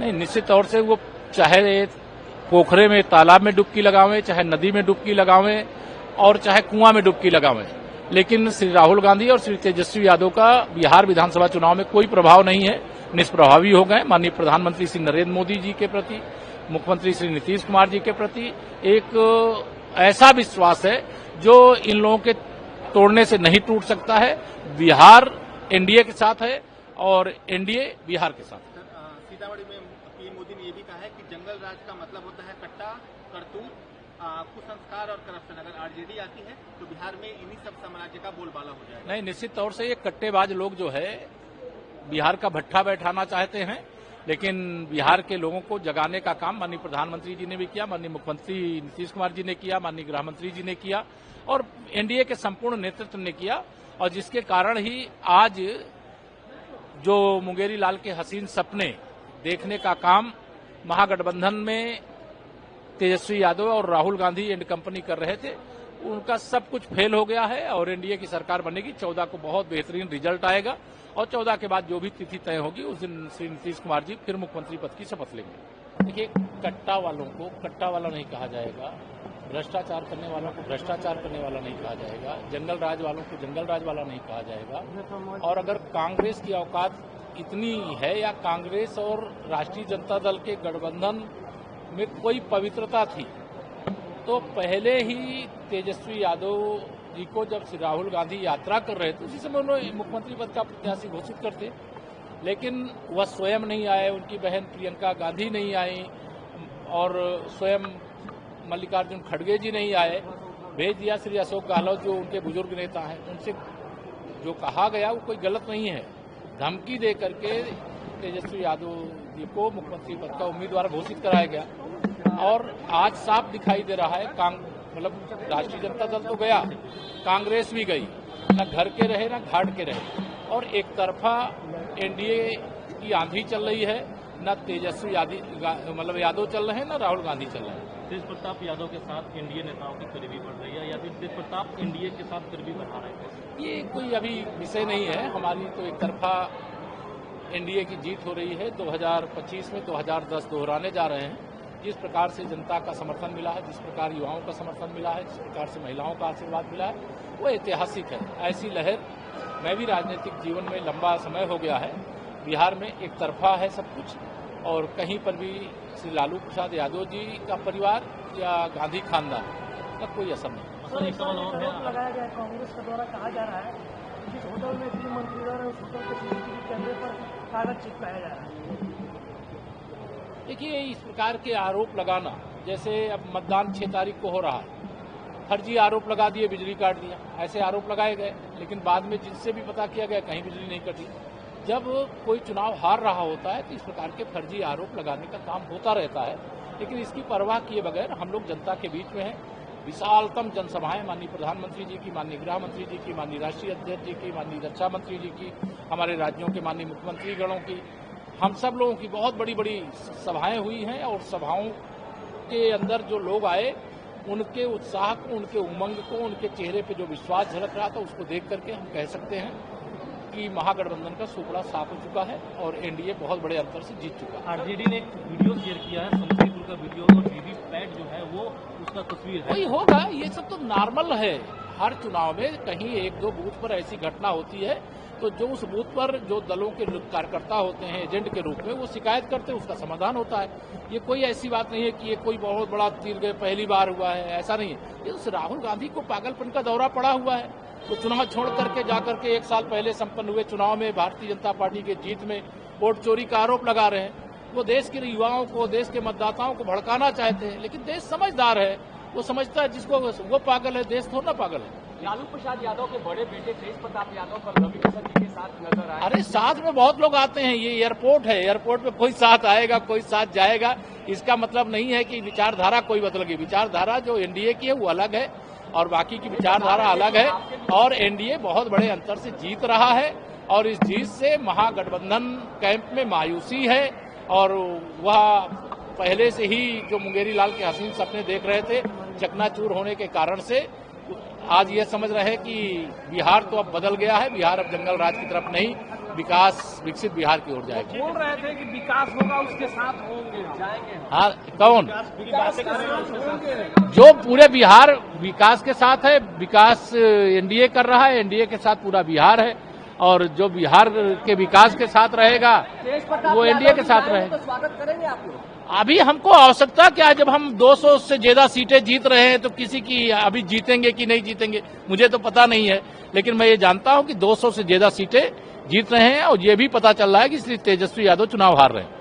नहीं, निश्चित तौर से वो चाहे पोखरे में तालाब में डुबकी लगावें, चाहे नदी में डुबकी लगावें और चाहे कुआं में डुबकी लगावें, लेकिन श्री राहुल गांधी और श्री तेजस्वी यादव का बिहार विधानसभा चुनाव में कोई प्रभाव नहीं है। निष्प्रभावी हो गए। माननीय प्रधानमंत्री श्री नरेंद्र मोदी जी के प्रति, मुख्यमंत्री श्री नीतीश कुमार जी के प्रति एक ऐसा विश्वास है जो इन लोगों के तोड़ने से नहीं टूट सकता है। बिहार एनडीए के साथ है और एनडीए बिहार के साथ है। सीतामढ़ी में पीएम मोदी ने यह भी कहा है कि जंगल राज का मतलब होता है कट्टा, करतूत, कुसंस्कार और करप्शन। अगर आरजेडी आती है तो बिहार में इन्हीं सब साम्राज्य का बोलबाला हो जाएगा। नहीं, निश्चित तौर से ये कट्टेबाज लोग जो है बिहार का भट्ठा बैठाना चाहते हैं, लेकिन बिहार के लोगों को जगाने का काम माननीय प्रधानमंत्री जी ने भी किया, माननीय मुख्यमंत्री नीतीश कुमार जी ने किया, माननीय गृह मंत्री जी ने किया और एनडीए के संपूर्ण नेतृत्व ने किया। और जिसके कारण ही आज जो मुंगेरी लाल के हसीन सपने देखने का काम महागठबंधन में तेजस्वी यादव और राहुल गांधी एंड कंपनी कर रहे थे, उनका सब कुछ फेल हो गया है और एनडीए की सरकार बनेगी। 14 को बहुत बेहतरीन रिजल्ट आएगा और 14 के बाद जो भी तिथि तय होगी उस दिन श्री नीतीश कुमार जी फिर मुख्यमंत्री पद की शपथ लेंगे। देखिए, कट्टा वालों को कट्टा वाला नहीं कहा जाएगा, भ्रष्टाचार करने वालों को भ्रष्टाचार करने वाला नहीं कहा जाएगा, जंगल राज वालों को जंगल राज वाला नहीं कहा जाएगा। और अगर कांग्रेस की औकात इतनी है या कांग्रेस और राष्ट्रीय जनता दल के गठबंधन में कोई पवित्रता थी तो पहले ही तेजस्वी यादव जी को जब श्री राहुल गांधी यात्रा कर रहे थे उसी समय उन्होंने मुख्यमंत्री पद का प्रत्याशी घोषित करते, लेकिन वह स्वयं नहीं आए, उनकी बहन प्रियंका गांधी नहीं आई और स्वयं मल्लिकार्जुन खड़गे जी नहीं आए। भेज दिया श्री अशोक गहलोत जो उनके बुजुर्ग नेता हैं। उनसे जो कहा गया वो कोई गलत नहीं है। धमकी दे करके तेजस्वी यादव जी को मुख्यमंत्री पद का उम्मीदवार घोषित कराया गया और आज साफ दिखाई दे रहा है मतलब राष्ट्रीय जनता दल तो गया, कांग्रेस भी गई, न घर के रहे न घाट के रहे और एक तरफा एनडीए की आंधी चल रही है। न तेजस्वी यादव चल रहे हैं न राहुल गांधी चल रहे हैं। तेज प्रताप यादव के साथ एनडीए नेताओं की करीबी बढ़ रही है या फिर तेज प्रताप एनडीए के साथ करीबी बढ़ा रहे हैं? ये कोई अभी विषय नहीं है। हमारी तो एक तरफा एनडीए की जीत हो रही है। 2025 में 2010 दोहराने जा रहे हैं। जिस प्रकार से जनता का समर्थन मिला है, जिस प्रकार युवाओं का समर्थन मिला है, जिस प्रकार से महिलाओं का आशीर्वाद मिला है, वो ऐतिहासिक है। ऐसी लहर मैं भी राजनीतिक जीवन में लंबा समय हो गया है। बिहार में एक तरफा है सब कुछ और कहीं पर भी श्री लालू प्रसाद यादव जी का परिवार या गांधी खानदान का कोई असर नहीं। लगाया गया कांग्रेस के द्वारा कहा जा रहा है जिस होटल में गृह मंत्री रह रहे हैं उस होटल के सीसीटीवी कैमरे पर कागज चिपकाया जा रहा है। देखिए, इस प्रकार के आरोप लगाना, जैसे अब मतदान 6 तारीख को हो रहा है, फर्जी आरोप लगा दिए, बिजली काट दिया, ऐसे आरोप लगाए गए, लेकिन बाद में जिनसे भी पता किया गया कहीं बिजली नहीं कटी। जब कोई चुनाव हार रहा होता है तो इस प्रकार के फर्जी आरोप लगाने का काम होता रहता है, लेकिन इसकी परवाह किए बगैर हम लोग जनता के बीच में हैं। विशालतम जनसभाएं माननीय प्रधानमंत्री जी की, माननीय गृह मंत्री जी की, माननीय राष्ट्रीय अध्यक्ष जी की, माननीय रक्षा मंत्री जी की, हमारे राज्यों के माननीय मुख्यमंत्री गणों की, हम सब लोगों की बहुत बड़ी बड़ी सभाएं हुई हैं और सभाओं के अंदर जो लोग आए उनके उत्साह को, उनके उमंग को, उनके चेहरे पे जो विश्वास झलक रहा था उसको देख करके हम कह सकते हैं कि महागठबंधन का सुपड़ा साफ हो चुका है और एनडीए बहुत बड़े अंतर से जीत चुका है। आरजेडी ने एक वीडियो शेयर किया है, समस्तीपुर का वीडियो और वीवीपैट जो है वो उसका तस्वीर है। वही होगा, ये सब तो नॉर्मल है। हर चुनाव में कहीं 1-2 बूथ पर ऐसी घटना होती है तो जो उस बूथ पर जो दलों के कार्यकर्ता होते हैं एजेंट के रूप में वो शिकायत करते हैं, उसका समाधान होता है। ये कोई ऐसी बात नहीं है कि ये कोई बहुत बड़ा तीर गए पहली बार हुआ है, ऐसा नहीं है। ये तो राहुल गांधी को पागलपन का दौरा पड़ा हुआ है। तो चुनाव छोड़ करके जाकर के 1 साल पहले संपन्न हुए चुनाव में भारतीय जनता पार्टी की जीत में वोट चोरी का आरोप लगा रहे हैं। वो देश के युवाओं को, देश के मतदाताओं को भड़काना चाहते हैं, लेकिन देश समझदार है, वो समझता है जिसको वो पागल है, देश थोड़ा ना पागल है। लालू प्रसाद यादव के बड़े बेटे तेज प्रताप यादव पर रविकिशन जी के साथ नजर आए। अरे साथ में बहुत लोग आते हैं, ये एयरपोर्ट है, एयरपोर्ट पे कोई साथ आएगा कोई साथ जाएगा, इसका मतलब नहीं है कि विचारधारा कोई बदल गई। विचारधारा जो एनडीए की है वो अलग है और बाकी की विचारधारा अलग है और एनडीए बहुत बड़े अंतर से जीत रहा है और इस जीत से महागठबंधन कैंप में मायूसी है और वह पहले से ही जो मुंगेरी लाल के हसीन सपने देख रहे थे चकनाचूर होने के कारण से आज ये समझ रहे हैं कि बिहार तो अब बदल गया है, बिहार अब जंगल राज की तरफ नहीं विकास विकसित बिहार की ओर जाएगा। बोल रहे थे कि विकास होगा उसके साथ होंगे जाएंगे। हाँ, कौन? विकास के साथ होंगे। जो पूरे बिहार विकास के साथ है, विकास एनडीए कर रहा है, एनडीए के साथ पूरा बिहार है, और जो बिहार के विकास के साथ रहेगा वो एनडीए के साथ रहेगा। तो स्वागत करेंगे आप लोग? अभी हमको आवश्यकता क्या है? जब हम 200 से ज्यादा सीटें जीत रहे हैं तो किसी की अभी जीतेंगे कि नहीं जीतेंगे मुझे तो पता नहीं है, लेकिन मैं ये जानता हूं कि 200 से ज्यादा सीटें जीत रहे हैं, और ये भी पता चल रहा है कि श्री तेजस्वी यादव चुनाव हार रहे हैं।